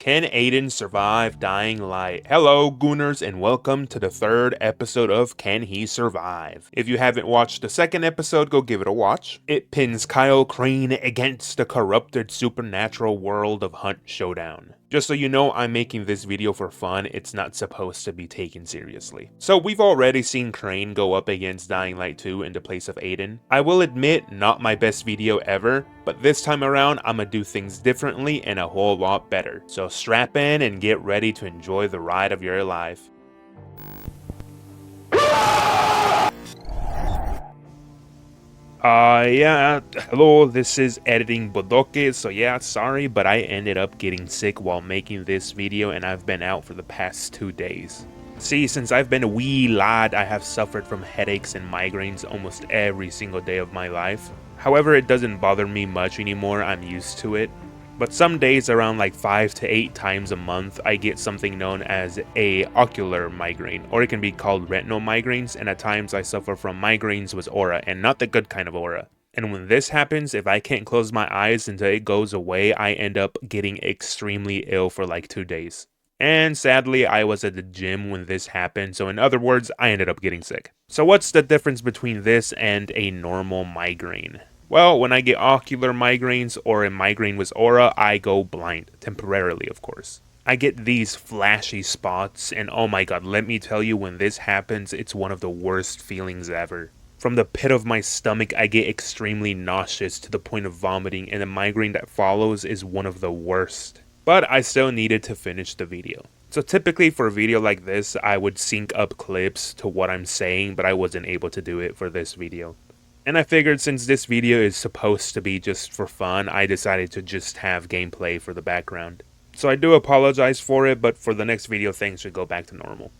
Can Aiden survive Dying Light? Hello, gooners, and welcome to the third episode of Can He Survive? If you haven't watched the second episode, go give it a watch. It pins Kyle Crane against the corrupted supernatural world of Hunt Showdown. Just so you know, I'm making this video for fun, it's not supposed to be taken seriously. So we've already seen Crane go up against Dying Light 2 in the place of Aiden. I will admit, not my best video ever, but this time around, I'ma do things differently and a whole lot better. So strap in and get ready to enjoy the ride of your life. Hello, this is Editing Bodoque, so yeah, sorry, but I ended up getting sick while making this video and I've been out for the past 2 days. See, since I've been a wee lad, I have suffered from headaches and migraines almost every single day of my life. However, it doesn't bother me much anymore, I'm used to it. But some days, around like 5 to 8 times a month, I get something known as a ocular migraine, or it can be called retinal migraines, and at times I suffer from migraines with aura, and not the good kind of aura. And when this happens, if I can't close my eyes until it goes away, I end up getting extremely ill for like 2 days. And sadly, I was at the gym when this happened, so in other words, I ended up getting sick. So what's the difference between this and a normal migraine? Well, when I get ocular migraines or a migraine with aura, I go blind, temporarily of course. I get these flashy spots, and oh my god, let me tell you, when this happens, it's one of the worst feelings ever. From the pit of my stomach, I get extremely nauseous to the point of vomiting, and the migraine that follows is one of the worst. But I still needed to finish the video. So typically for a video like this, I would sync up clips to what I'm saying, but I wasn't able to do it for this video. And I figured since this video is supposed to be just for fun, I decided to just have gameplay for the background. So I do apologize for it, but for the next video things should go back to normal.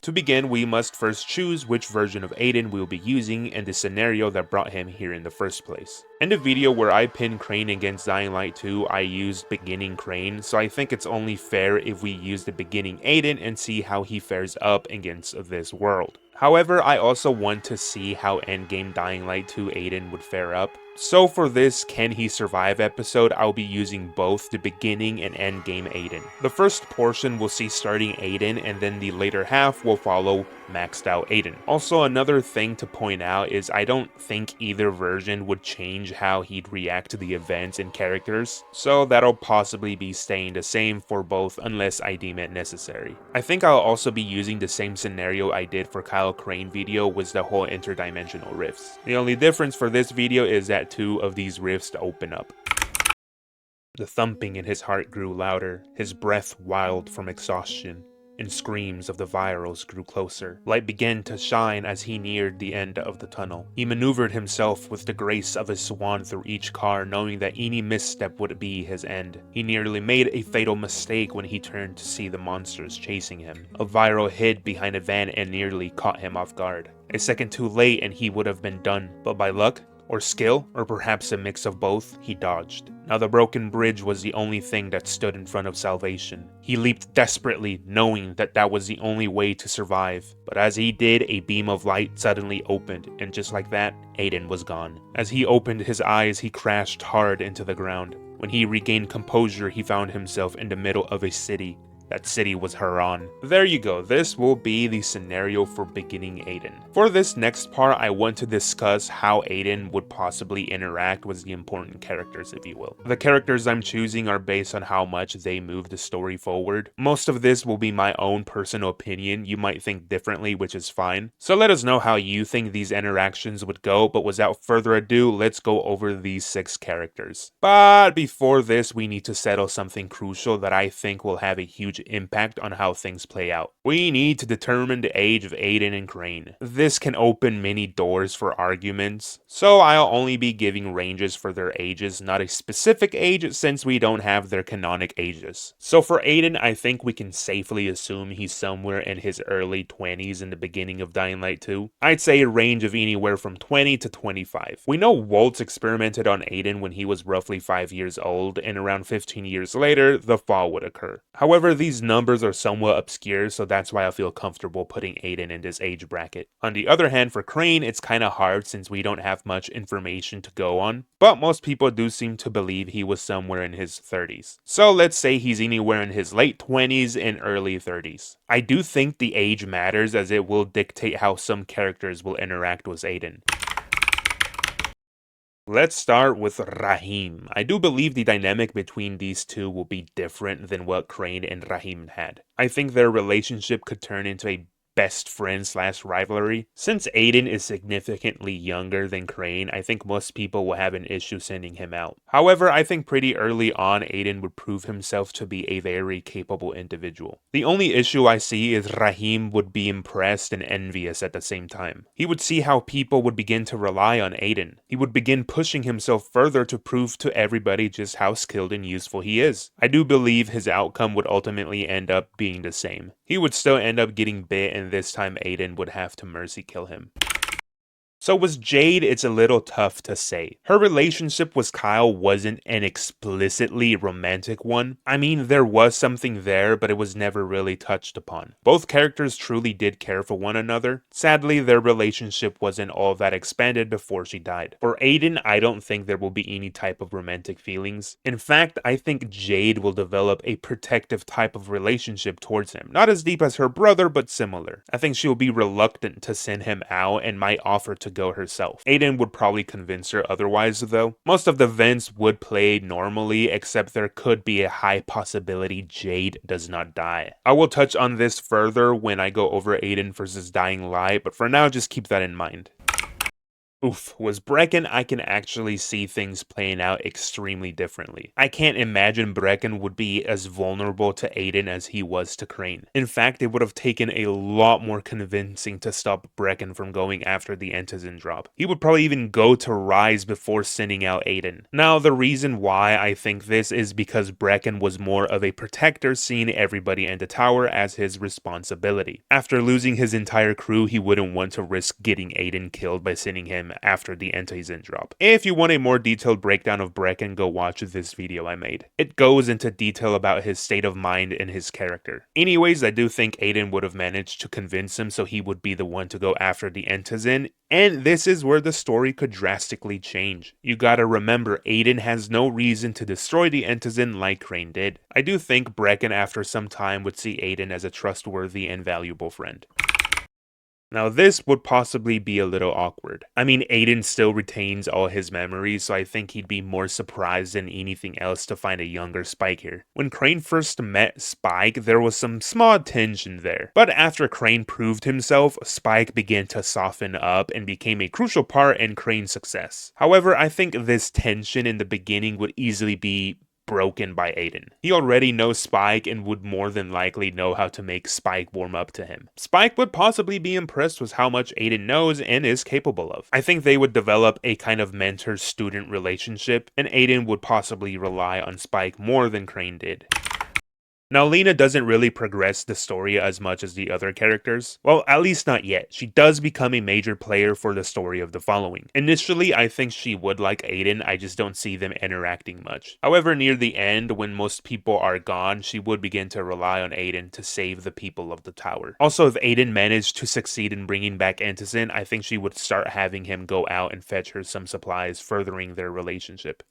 To begin, we must first choose which version of Aiden we will be using and the scenario that brought him here in the first place. In the video where I pinned Crane against Dying Light 2, I used beginning Crane, so I think it's only fair if we use the beginning Aiden and see how he fares up against this world. However, I also want to see how endgame Dying Light 2 Aiden would fare up. So for this Can He Survive episode, I'll be using both the beginning and endgame Aiden. The first portion will see starting Aiden, and then the later half will follow maxed out Aiden. Also, another thing to point out is I don't think either version would change how he'd react to the events and characters, so that'll possibly be staying the same for both unless I deem it necessary. I think I'll also be using the same scenario I did for Kyle Crane video with the whole interdimensional rifts. The only difference for this video is that 2 of these rifts open up. The thumping in his heart grew louder, his breath wild from exhaustion, and screams of the virals grew closer. Light began to shine as he neared the end of the tunnel. He maneuvered himself with the grace of a swan through each car, knowing that any misstep would be his end. He nearly made a fatal mistake when he turned to see the monsters chasing him. A viral hid behind a van and nearly caught him off guard. A second too late and he would have been done, but by luck, or skill, or perhaps a mix of both, he dodged. Now the broken bridge was the only thing that stood in front of salvation. He leaped desperately, knowing that that was the only way to survive. But as he did, a beam of light suddenly opened, and just like that, Aiden was gone. As he opened his eyes, he crashed hard into the ground. When he regained composure, he found himself in the middle of a city. That city was Harran. There you go, this will be the scenario for beginning Aiden. For this next part, I want to discuss how Aiden would possibly interact with the important characters, if you will. The characters I'm choosing are based on how much they move the story forward. Most of this will be my own personal opinion, you might think differently, which is fine. So let us know how you think these interactions would go, but without further ado, let's go over these 6 characters. But before this, we need to settle something crucial that I think will have a huge impact on how things play out. We need to determine the age of Aiden and Crane. This can open many doors for arguments, so I'll only be giving ranges for their ages, not a specific age since we don't have their canonic ages. So for Aiden, I think we can safely assume he's somewhere in his early 20s in the beginning of Dying Light 2. I'd say a range of anywhere from 20 to 25. We know Waltz experimented on Aiden when he was roughly 5 years old, and around 15 years later, the fall would occur. However, the these numbers are somewhat obscure, so that's why I feel comfortable putting Aiden in this age bracket. On the other hand, for Crane, it's kinda hard since we don't have much information to go on, but most people do seem to believe he was somewhere in his 30s. So let's say he's anywhere in his late 20s and early 30s. I do think the age matters as it will dictate how some characters will interact with Aiden. Let's start with Rahim. I do believe the dynamic between these two will be different than what Crane and Rahim had. I think their relationship could turn into a best friend slash rivalry. Since Aiden is significantly younger than Crane, I think most people will have an issue sending him out. However, I think pretty early on Aiden would prove himself to be a very capable individual. The only issue I see is Rahim would be impressed and envious at the same time. He would see how people would begin to rely on Aiden. He would begin pushing himself further to prove to everybody just how skilled and useful he is. I do believe his outcome would ultimately end up being the same. He would still end up getting bit, and this time Aiden would have to mercy kill him. So with Jade, it's a little tough to say. Her relationship with Kyle wasn't an explicitly romantic one. I mean, there was something there, but it was never really touched upon. Both characters truly did care for one another. Sadly, their relationship wasn't all that expanded before she died. For Aiden, I don't think there will be any type of romantic feelings. In fact, I think Jade will develop a protective type of relationship towards him. Not as deep as her brother, but similar. I think she will be reluctant to send him out and might offer to go herself. Aiden would probably convince her otherwise though. Most of the events would play normally, except there could be a high possibility Jade does not die. I will touch on this further when I go over Aiden versus Dying Light, but for now just keep that in mind. Oof, was Brecken, I can actually see things playing out extremely differently. I can't imagine Brecken would be as vulnerable to Aiden as he was to Crane. In fact, it would have taken a lot more convincing to stop Brecken from going after the Antizin drop. He would probably even go to Rais before sending out Aiden. Now, the reason why I think this is because Brecken was more of a protector, seeing everybody in the tower as his responsibility. After losing his entire crew, he wouldn't want to risk getting Aiden killed by sending him after the Antizin drop. If you want a more detailed breakdown of Brecken, go watch this video I made. It goes into detail about his state of mind and his character. Anyways, I do think Aiden would have managed to convince him so he would be the one to go after the Antizin, and this is where the story could drastically change. You gotta remember, Aiden has no reason to destroy the Antizin like Crane did. I do think Brecken after some time would see Aiden as a trustworthy and valuable friend. Now this would possibly be a little awkward. I mean, Aiden still retains all his memories, so I think he'd be more surprised than anything else to find a younger Spike here. When Crane first met Spike, there was some small tension there. But after Crane proved himself, Spike began to soften up and became a crucial part in Crane's success. However, I think this tension in the beginning would easily be broken by Aiden. He already knows Spike and would more than likely know how to make Spike warm up to him. Spike would possibly be impressed with how much Aiden knows and is capable of. I think they would develop a kind of mentor-student relationship, and Aiden would possibly rely on Spike more than Crane did. Now, Lena doesn't really progress the story as much as the other characters. Well, at least not yet. She does become a major player for the story of the following. Initially, I think she would like Aiden, I just don't see them interacting much. However, near the end, when most people are gone, she would begin to rely on Aiden to save the people of the tower. Also, if Aiden managed to succeed in bringing back Antizin, I think she would start having him go out and fetch her some supplies, furthering their relationship.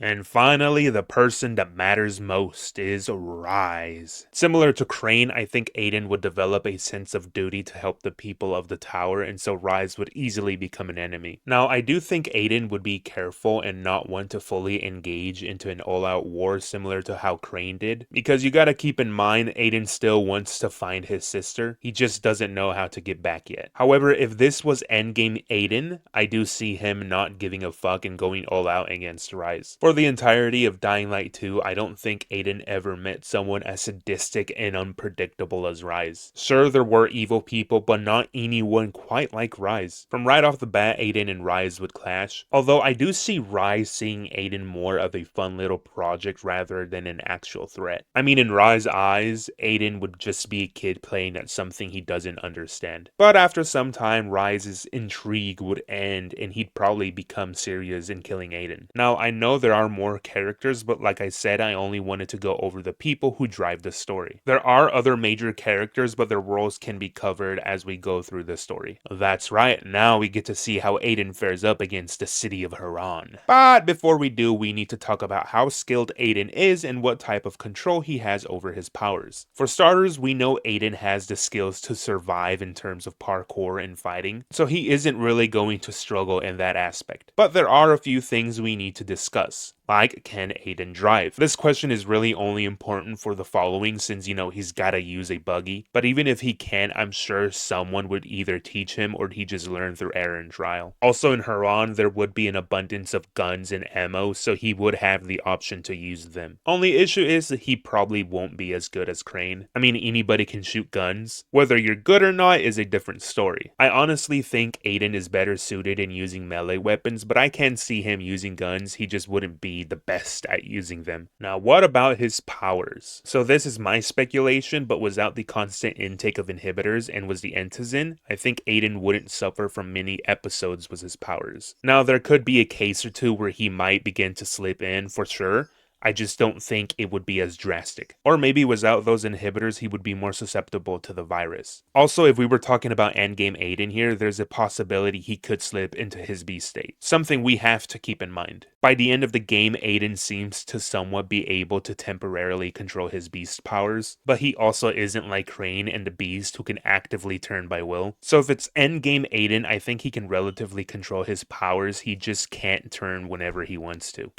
And finally, the person that matters most is Rais. Similar to Crane, I think Aiden would develop a sense of duty to help the people of the tower, and so Rais would easily become an enemy. Now, I do think Aiden would be careful and not want to fully engage into an all-out war similar to how Crane did, because you gotta keep in mind Aiden still wants to find his sister, he just doesn't know how to get back yet. However, if this was endgame Aiden, I do see him not giving a fuck and going all out against Rais. For the entirety of Dying Light 2, I don't think Aiden ever met someone as sadistic and unpredictable as Rais. Sure, there were evil people, but not anyone quite like Rais. From right off the bat, Aiden and Rais would clash, although I do see Rais seeing Aiden more of a fun little project rather than an actual threat. I mean, in Rais' eyes, Aiden would just be a kid playing at something he doesn't understand. But after some time, Rais' intrigue would end and he'd probably become serious in killing Aiden. Now, I know there are more characters, but like I said, I only wanted to go over the people who drive the story. There are other major characters, but their roles can be covered as we go through the story. That's right, now we get to see how Aiden fares up against the city of Harran. But before we do, we need to talk about how skilled Aiden is and what type of control he has over his powers. For starters, we know Aiden has the skills to survive in terms of parkour and fighting, so he isn't really going to struggle in that aspect. But there are a few things we need to discuss. Like, can Aiden drive? This question is really only important for the following since, he's gotta use a buggy. But even if he can, I'm sure someone would either teach him or he just learned through error and trial. Also in Harran, there would be an abundance of guns and ammo, so he would have the option to use them. Only issue is that he probably won't be as good as Crane. I mean, anybody can shoot guns. Whether you're good or not is a different story. I honestly think Aiden is better suited in using melee weapons, but I can see him using guns, he just wouldn't be the best at using them. Now, what about his powers? So this is my speculation, but without the constant intake of inhibitors and was the Entizin, I think Aiden wouldn't suffer from many episodes with his powers. Now, there could be a case or two where he might begin to slip in for sure. I just don't think it would be as drastic. Or maybe without those inhibitors, he would be more susceptible to the virus. Also, if we were talking about endgame Aiden here, there's a possibility he could slip into his beast state. Something we have to keep in mind. By the end of the game, Aiden seems to somewhat be able to temporarily control his beast powers, but he also isn't like Crane and the Beast who can actively turn by will. So if it's endgame Aiden, I think he can relatively control his powers, he just can't turn whenever he wants to.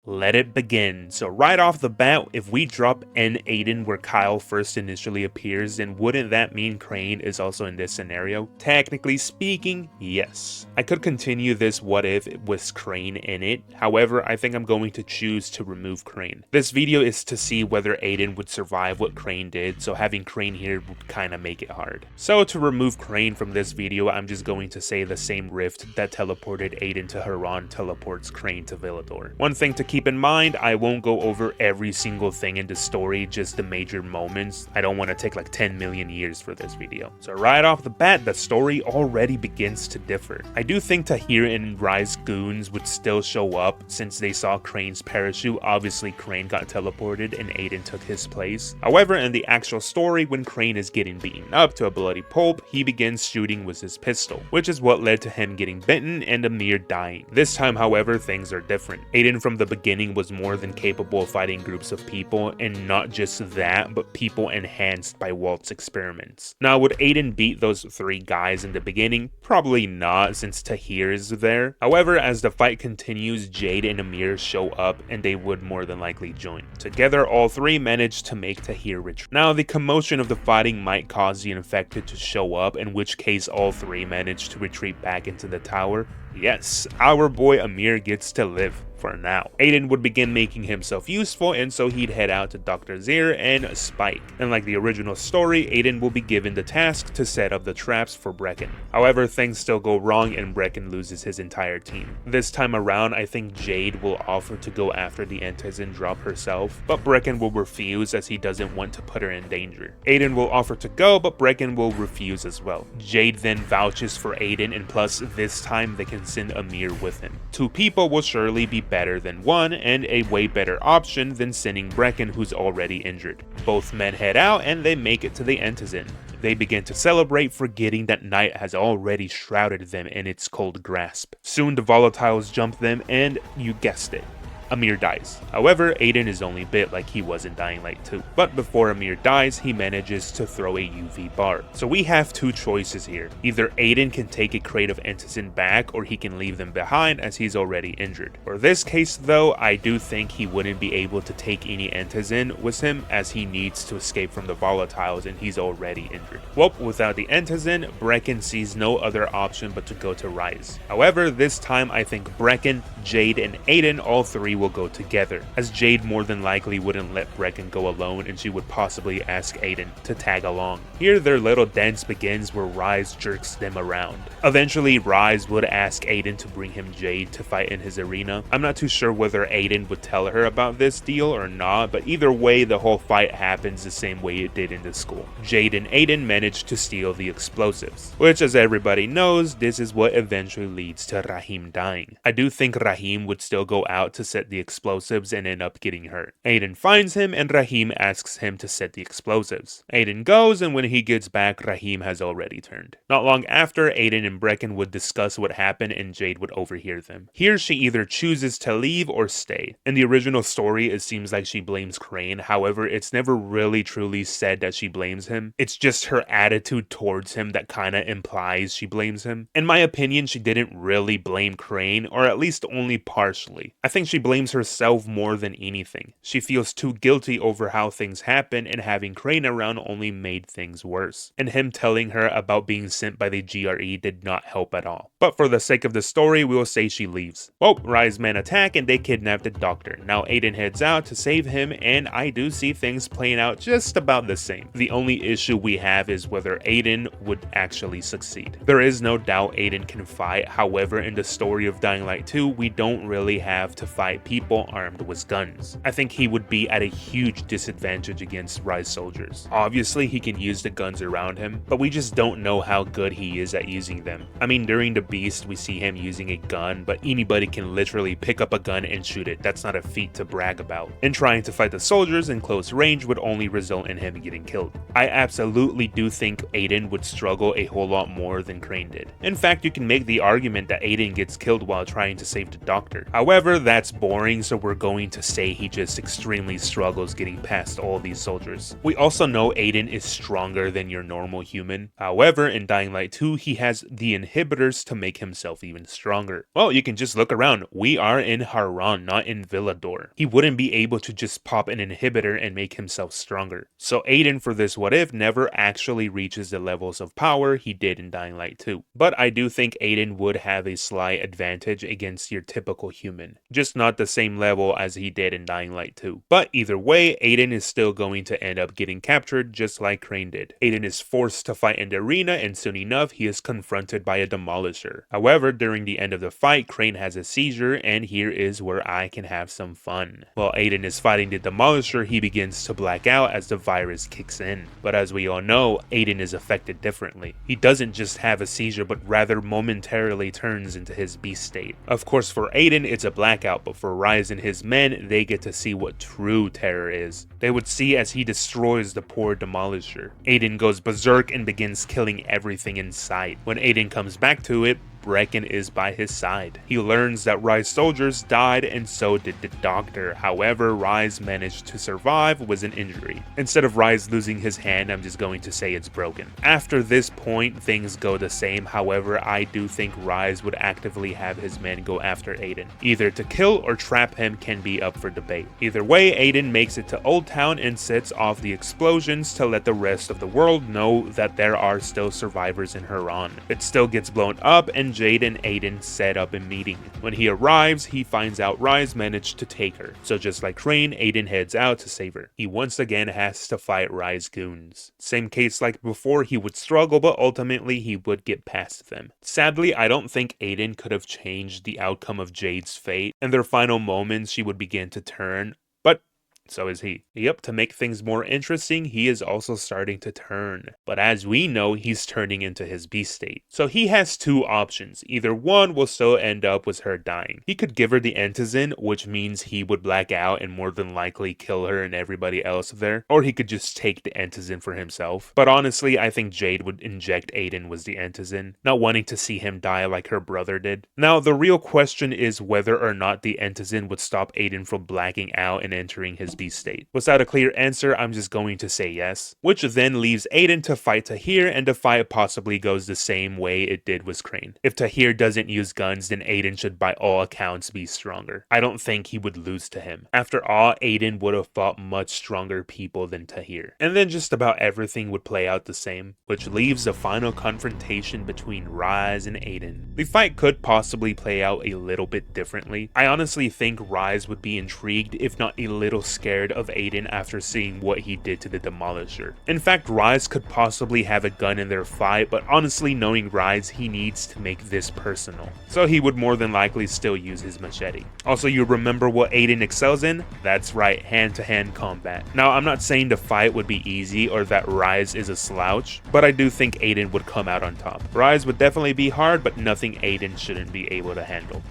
Let it begin. So right off the bat, if we drop End Aiden where Kyle first initially appears, then wouldn't that mean Crane is also in this scenario? Technically speaking, yes. I could continue this what if with Crane in it, however, I think I'm going to choose to remove Crane. This video is to see whether Aiden would survive what Crane did, so having Crane here would kinda make it hard. So to remove Crane from this video, I'm just going to say the same rift that teleported Aiden to Harran teleports Crane to Villador. One thing to keep in mind, I won't go over every single thing in the story, just the major moments. I don't want to take like 10 million years for this video. So right off the bat, the story already begins to differ. I do think Tahir and Rais goons would still show up since they saw Crane's parachute. Obviously Crane got teleported and Aiden took his place. However, in the actual story, when Crane is getting beaten up to a bloody pulp, he begins shooting with his pistol, which is what led to him getting bitten and Amir dying. This time, however, things are different. Aiden from the beginning was more than capable of fighting groups of people, and not just that, but people enhanced by Walt's experiments. Now, would Aiden beat those 3 guys in the beginning? Probably not, since Tahir is there. However, as the fight continues, Jade and Amir show up, and they would more than likely join. Together, all 3 manage to make Tahir retreat. Now, the commotion of the fighting might cause the infected to show up, in which case all 3 manage to retreat back into the tower. Yes, our boy Amir gets to live. For now. Aiden would begin making himself useful, and so he'd head out to Dr. Zir and Spike. And like the original story, Aiden will be given the task to set up the traps for Brecken. However, things still go wrong and Brecken loses his entire team. This time around, I think Jade will offer to go after the Entizin drop herself, but Brecken will refuse as he doesn't want to put her in danger. Aiden will offer to go, but Brecken will refuse as well. Jade then vouches for Aiden, and plus this time they can send Amir with him. 2 people will surely be better than 1, and a way better option than sending Brecken, who's already injured. Both men head out and they make it to the Entizin. They begin to celebrate, forgetting that night has already shrouded them in its cold grasp. Soon the volatiles jump them and, you guessed it, Amir dies. However, Aiden is only bit like he was in Dying Light 2. But before Amir dies, he manages to throw a UV bar. So we have 2 choices here. Either Aiden can take a crate of Entizin back, or he can leave them behind as he's already injured. For this case though, I do think he wouldn't be able to take any Entizin with him as he needs to escape from the volatiles and he's already injured. Well, without the Entizin, Brecken sees no other option but to go to Rais. However, this time I think Brecken, Jade, and Aiden, all 3 will go together, as Jade more than likely wouldn't let Brecken go alone and she would possibly ask Aiden to tag along. Here their little dance begins where Rais jerks them around. Eventually Rais would ask Aiden to bring him Jade to fight in his arena. I'm not too sure whether Aiden would tell her about this deal or not, but either way the whole fight happens the same way it did in the school. Jade and Aiden managed to steal the explosives, which as everybody knows, this is what eventually leads to Rahim dying. I do think Rahim would still go out to set the explosives and end up getting hurt. Aiden finds him and Rahim asks him to set the explosives. Aiden goes, and when he gets back, Rahim has already turned. Not long after, Aiden and Brecken would discuss what happened and Jade would overhear them. Here she either chooses to leave or stay. In the original story, it seems like she blames Crane, however, it's never really truly said that she blames him. It's just her attitude towards him that kinda implies she blames him. In my opinion, she didn't really blame Crane, or at least only partially. I think she blames herself more than anything. She feels too guilty over how things happen, and having Crane around only made things worse. And him telling her about being sent by the GRE did not help at all. But for the sake of the story, we will say she leaves. Well, Rais men attack and they kidnap the doctor. Now Aiden heads out to save him, and I do see things playing out just about the same. The only issue we have is whether Aiden would actually succeed. There is no doubt Aiden can fight, however in the story of Dying Light 2, we don't really have to fight people armed with guns. I think he would be at a huge disadvantage against Rais soldiers. Obviously he can use the guns around him, but we just don't know how good he is at using them. I mean, during the Beast we see him using a gun, but anybody can literally pick up a gun and shoot it. That's not a feat to brag about. And trying to fight the soldiers in close range would only result in him getting killed. I absolutely do think Aiden would struggle a whole lot more than Crane did. In fact, you can make the argument that Aiden gets killed while trying to save the doctor. However, that's boring, so we're going to say he just extremely struggles getting past all these soldiers. We also know Aiden is stronger than your normal human. However, in Dying Light 2, he has the inhibitors to make himself even stronger. Well, you can just look around. We are in Harran, not in Villador. He wouldn't be able to just pop an inhibitor and make himself stronger. So Aiden, for this what if, never actually reaches the levels of power he did in Dying Light 2. But I do think Aiden would have a slight advantage against your typical human. Just not the same level as he did in Dying Light 2. But either way, Aiden is still going to end up getting captured just like Crane did. Aiden is forced to fight in the arena, and soon enough he is confronted by a demolisher. However, during the end of the fight, Crane has a seizure, and here is where I can have some fun. While Aiden is fighting the demolisher, he begins to black out as the virus kicks in. But as we all know, Aiden is affected differently. He doesn't just have a seizure, but rather momentarily turns into his beast state. Of course, for Aiden, it's a blackout, but for Rais and his men, they get to see what true terror is. They would see as he destroys the poor demolisher. Aiden goes berserk and begins killing everything in sight. When Aiden comes back to it, Brecken is by his side. He learns that Rais soldiers died and so did the doctor. However, Rais managed to survive with an injury. Instead of Rais losing his hand, I'm just going to say it's broken. After this point, things go the same. However, I do think Rais would actively have his men go after Aiden. Either to kill or trap him can be up for debate. Either way, Aiden makes it to Old Town and sets off the explosions to let the rest of the world know that there are still survivors in Harran. It still gets blown up, and Jade and Aiden set up a meeting. When he arrives, he finds out Rais managed to take her. So just like Crane, Aiden heads out to save her. He once again has to fight Rais goons. Same case like before, he would struggle, but ultimately he would get past them. Sadly, I don't think Aiden could have changed the outcome of Jade's fate. In their final moments, she would begin to turn, but so is he. Yep, to make things more interesting, he is also starting to turn. But as we know, he's turning into his beast state. So he has two options. Either one will still end up with her dying. He could give her the Entizin, which means he would black out and more than likely kill her and everybody else there. Or he could just take the Entizin for himself. But honestly, I think Jade would inject Aiden with the Entizin, not wanting to see him die like her brother did. Now, the real question is whether or not the Entizin would stop Aiden from blacking out and entering his his beast state. Without a clear answer, I'm just going to say yes, which then leaves Aiden to fight Tahir, and the fight possibly goes the same way it did with Crane. If Tahir doesn't use guns, then Aiden should by all accounts be stronger. I don't think he would lose to him. After all, Aiden would have fought much stronger people than Tahir. And then just about everything would play out the same, which leaves the final confrontation between Rais and Aiden. The fight could possibly play out a little bit differently. I honestly think Rais would be intrigued, if not a little scared of Aiden after seeing what he did to the Demolisher. In fact, Rais could possibly have a gun in their fight, but honestly knowing Rais, he needs to make this personal. So he would more than likely still use his machete. Also, you remember what Aiden excels in? That's right, hand-to-hand combat. Now, I'm not saying the fight would be easy or that Rais is a slouch, but I do think Aiden would come out on top. Rais would definitely be hard, but nothing Aiden shouldn't be able to handle.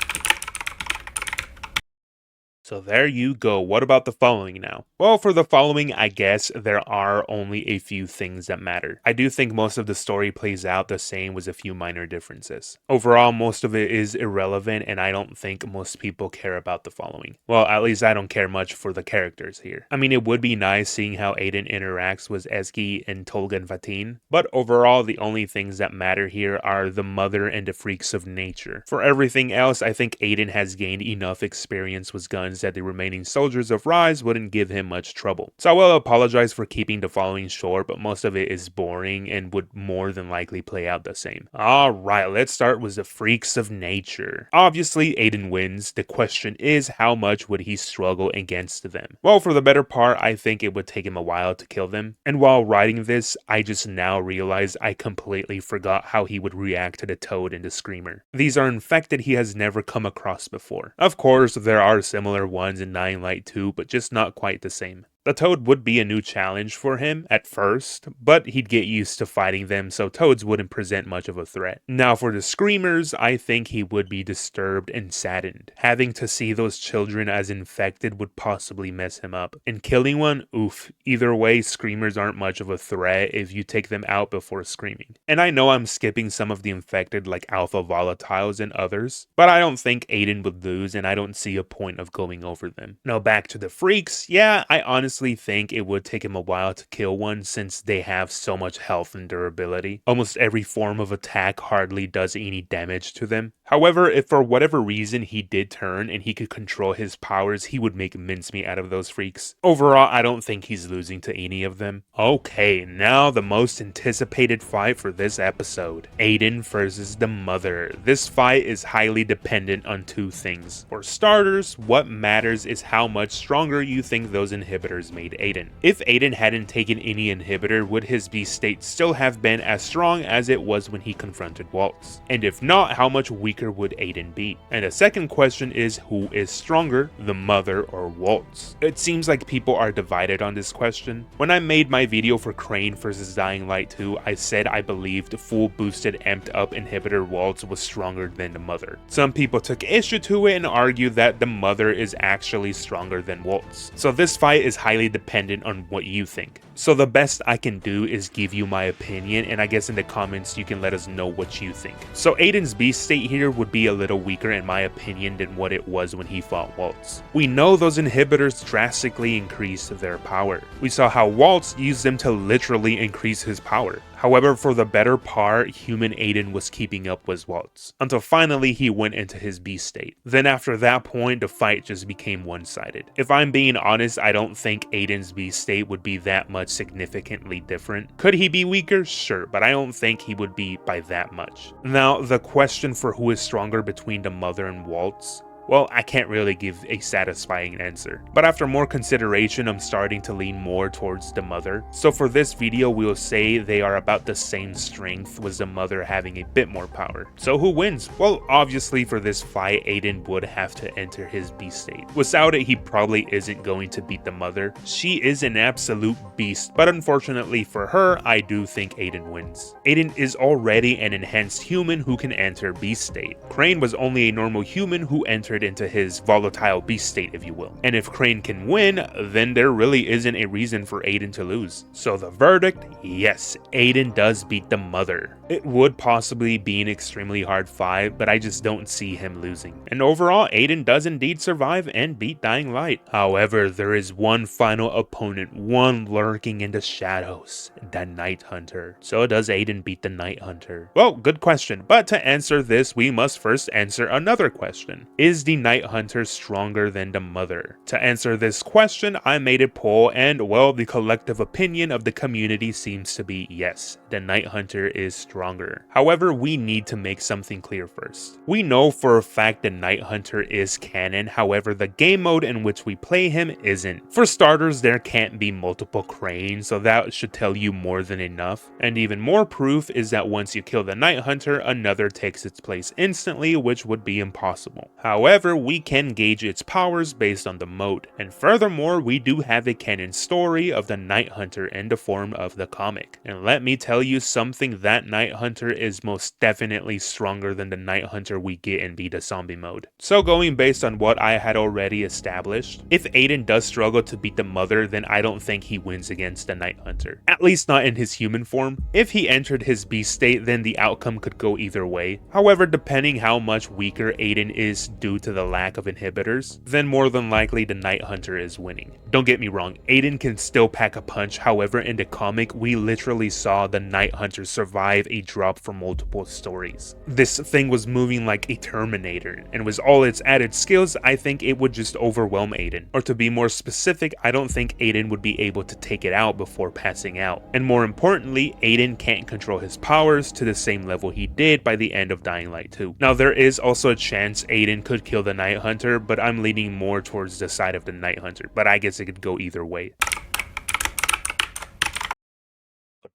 So there you go. What about the following now? Well, for the following, I guess there are only a few things that matter. I do think most of the story plays out the same with a few minor differences. Overall, most of it is irrelevant, and I don't think most people care about the following. Well, at least I don't care much for the characters here. I mean, it would be nice seeing how Aiden interacts with Eski and Tolga Fatin, but overall, the only things that matter here are the mother and the freaks of nature. For everything else, I think Aiden has gained enough experience with guns that the remaining soldiers of Rais wouldn't give him much trouble. So I will apologize for keeping the following short, but most of it is boring and would more than likely play out the same. Alright, let's start with the freaks of nature. Obviously, Aiden wins. The question is, how much would he struggle against them? Well, for the better part, I think it would take him a while to kill them. And while writing this, I just now realized I completely forgot how he would react to the Toad and the Screamer. These are infected he has never come across before. Of course, there are similar ones in Dying Light 2, but just not quite the same. The Toad would be a new challenge for him at first, but he'd get used to fighting them, so Toads wouldn't present much of a threat. Now for the Screamers, I think he would be disturbed and saddened. Having to see those children as infected would possibly mess him up. And killing one, oof. Either way, Screamers aren't much of a threat if you take them out before screaming. And I know I'm skipping some of the infected like Alpha Volatiles and others, but I don't think Aiden would lose, and I don't see a point of going over them. Now back to the freaks, yeah, I honestly think it would take him a while to kill one since they have so much health and durability. Almost every form of attack hardly does any damage to them. However, if for whatever reason he did turn and he could control his powers, he would make mincemeat out of those freaks. Overall, I don't think he's losing to any of them. Okay, now the most anticipated fight for this episode. Aiden versus the Mother. This fight is highly dependent on two things. For starters, what matters is how much stronger you think those inhibitors made Aiden. If Aiden hadn't taken any inhibitor, would his beast state still have been as strong as it was when he confronted Waltz? And if not, how much weaker would Aiden be? And the second question is, who is stronger, the Mother or Waltz? It seems like people are divided on this question. When I made my video for Crane vs Dying Light 2, I said I believed full boosted amped up inhibitor Waltz was stronger than the Mother. Some people took issue to it and argued that the Mother is actually stronger than Waltz. So this fight is highly dependent on what you think. So the best I can do is give you my opinion, and I guess in the comments you can let us know what you think. So Aiden's beast state here would be a little weaker in my opinion than what it was when he fought Waltz. We know those inhibitors drastically increased their power. We saw how Waltz used them to literally increase his power. However, for the better part, human Aiden was keeping up with Waltz, until finally he went into his beast state. Then after that point, the fight just became one-sided. If I'm being honest, I don't think Aiden's beast state would be that much significantly different. Could he be weaker? Sure, but I don't think he would be by that much. Now, the question for who is stronger between the Mother and Waltz? Well, I can't really give a satisfying answer, but after more consideration, I'm starting to lean more towards the Mother. So for this video, we'll say they are about the same strength, with the Mother having a bit more power. So who wins? Well, obviously for this fight, Aiden would have to enter his beast state. Without it, he probably isn't going to beat the Mother. She is an absolute beast, but unfortunately for her, I do think Aiden wins. Aiden is already an enhanced human who can enter beast state. Crane was only a normal human who entered entered into his volatile beast state, if you will. And if Crane can win, then there really isn't a reason for Aiden to lose. So the verdict, yes, Aiden does beat the mother. It would possibly be an extremely hard fight, but I just don't see him losing. And overall, Aiden does indeed survive and beat Dying Light. However, there is one final opponent, one lurking in the shadows, the Night Hunter. So does Aiden beat the Night Hunter? Well, good question, but to answer this, we must first answer another question. Is the Night Hunter stronger than the mother? To answer this question, I made a poll, and well, the collective opinion of the community seems to be yes, the Night Hunter is stronger. However, we need to make something clear first. We know for a fact the Night Hunter is canon, however, the game mode in which we play him isn't. For starters, there can't be multiple Cranes, so that should tell you more than enough. And even more proof is that once you kill the Night Hunter, another takes its place instantly, which would be impossible. However, we can gauge its powers based on the mode. And furthermore, we do have a canon story of the Night Hunter in the form of the comic. And let me tell you something, that Night Hunter is most definitely stronger than the Night Hunter we get in Beta Zombie mode. So going based on what I had already established, if Aiden does struggle to beat the mother, then I don't think he wins against the Night Hunter. At least not in his human form. If he entered his beast state, then the outcome could go either way. However, depending how much weaker Aiden is due to the lack of inhibitors, then more than likely the Night Hunter is winning. Don't get me wrong, Aiden can still pack a punch, however in the comic we literally saw the Night Hunter survive a drop from multiple stories. This thing was moving like a Terminator, and with all its added skills, I think it would just overwhelm Aiden. Or to be more specific, I don't think Aiden would be able to take it out before passing out. And more importantly, Aiden can't control his powers to the same level he did by the end of Dying Light 2. Now there is also a chance Aiden could kill the Night Hunter, but I'm leaning more towards the side of the Night Hunter, but I guess it could go either way.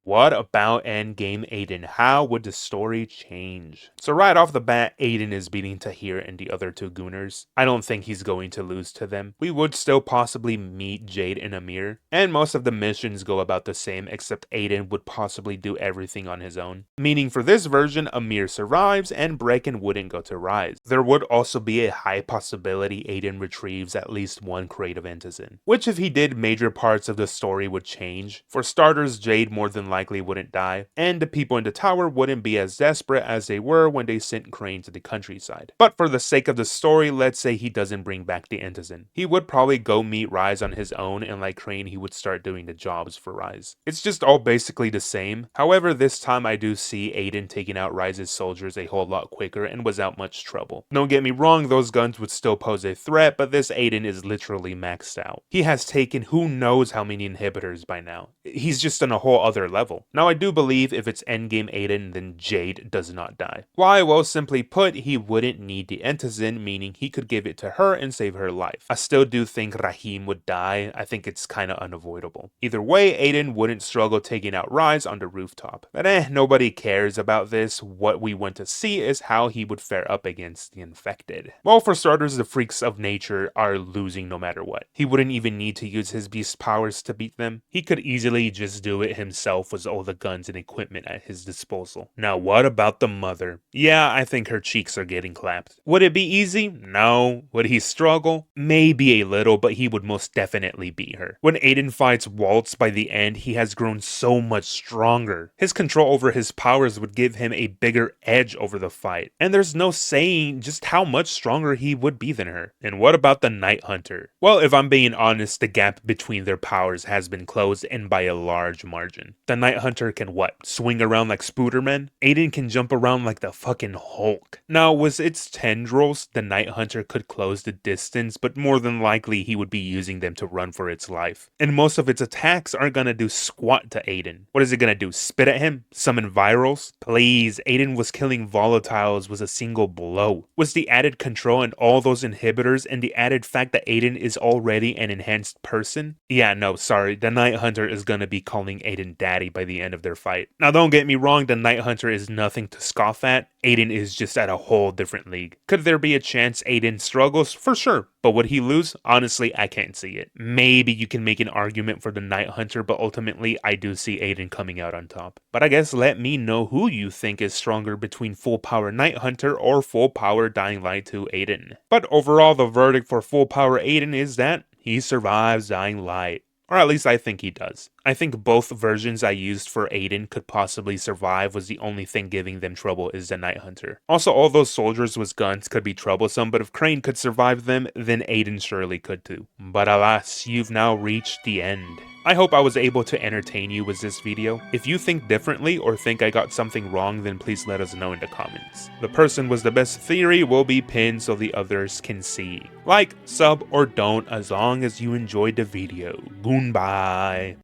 What about endgame Aiden? How would the story change? So right off the bat, Aiden is beating Tahir and the other two gooners. I don't think he's going to lose to them. We would still possibly meet Jade and Amir, and most of the missions go about the same, except Aiden would possibly do everything on his own. Meaning for this version, Amir survives and Brecken wouldn't go to Rais. There would also be a high possibility Aiden retrieves at least one crate of Antizin, which if he did, major parts of the story would change. For starters, Jade more than likely wouldn't die, and the people in the tower wouldn't be as desperate as they were when they sent Crane to the countryside. But for the sake of the story, let's say he doesn't bring back the Antizin. He would probably go meet Rais on his own, and like Crane, he would start doing the jobs for Rais. It's just all basically the same. However, this time I do see Aiden taking out Rais's soldiers a whole lot quicker and without much trouble. Don't get me wrong, those guns would still pose a threat, but this Aiden is literally maxed out. He has taken who knows how many inhibitors by now. He's just on a whole other level. Now I do believe if it's endgame Aiden, then Jade does not die. Why? Well, simply put, he wouldn't need the Antizin, meaning he could give it to her and save her life. I still do think Rahim would die. I think it's kinda unavoidable. Either way, Aiden wouldn't struggle taking out Rais on the rooftop. But nobody cares about this. What we want to see is how he would fare up against the infected. Well, for starters, the freaks of nature are losing no matter what. He wouldn't even need to use his beast powers to beat them. He could easily just do it himself with all the guns and equipment at his disposal. Now what about the mother? Yeah, I think her cheeks are getting clapped. Would it be easy? No. Would he struggle? Maybe a little, but he would most definitely beat her. When Aiden fights Waltz by the end, he has grown so much stronger. His control over his powers would give him a bigger edge over the fight. And there's no saying just how much stronger he would be than her. And what about the Night Hunter? Well, if I'm being honest, the gap between their powers has been closed and by a large margin. The Night Hunter can what? Swing around like Spooderman? Aiden can jump around like the fucking Hulk. Now, with its tendrils, the Night Hunter could close the distance, but more than likely he would be using them to run for its life. And most of its attacks aren't gonna do squat to Aiden. What is it gonna do? Spit at him? Summon virals? Please, Aiden was killing volatiles with a single blow. Was the added control and all those inhibitors and the added fact that Aiden is already an enhanced person? Yeah, no, sorry, the Night Hunter is gonna be calling Aiden daddy body by the end of their fight. Now don't get me wrong, the Night Hunter is nothing to scoff at. Aiden is just at a whole different league. Could there be a chance Aiden struggles? For sure. But would he lose? Honestly, I can't see it. Maybe you can make an argument for the Night Hunter, but ultimately I do see Aiden coming out on top. But I guess let me know who you think is stronger between full power Night Hunter or full power Dying Light 2 Aiden. But overall, the verdict for full power Aiden is that he survives Dying Light. Or at least I think he does. I think both versions I used for Aiden could possibly survive, was the only thing giving them trouble is the Night Hunter. Also, all those soldiers with guns could be troublesome, but if Crane could survive them, then Aiden surely could too. But alas, you've now reached the end. I hope I was able to entertain you with this video. If you think differently or think I got something wrong, then please let us know in the comments. The person was the best theory will be pinned so the others can see. Like, sub, or don't as long as you enjoyed the video. Goonbye.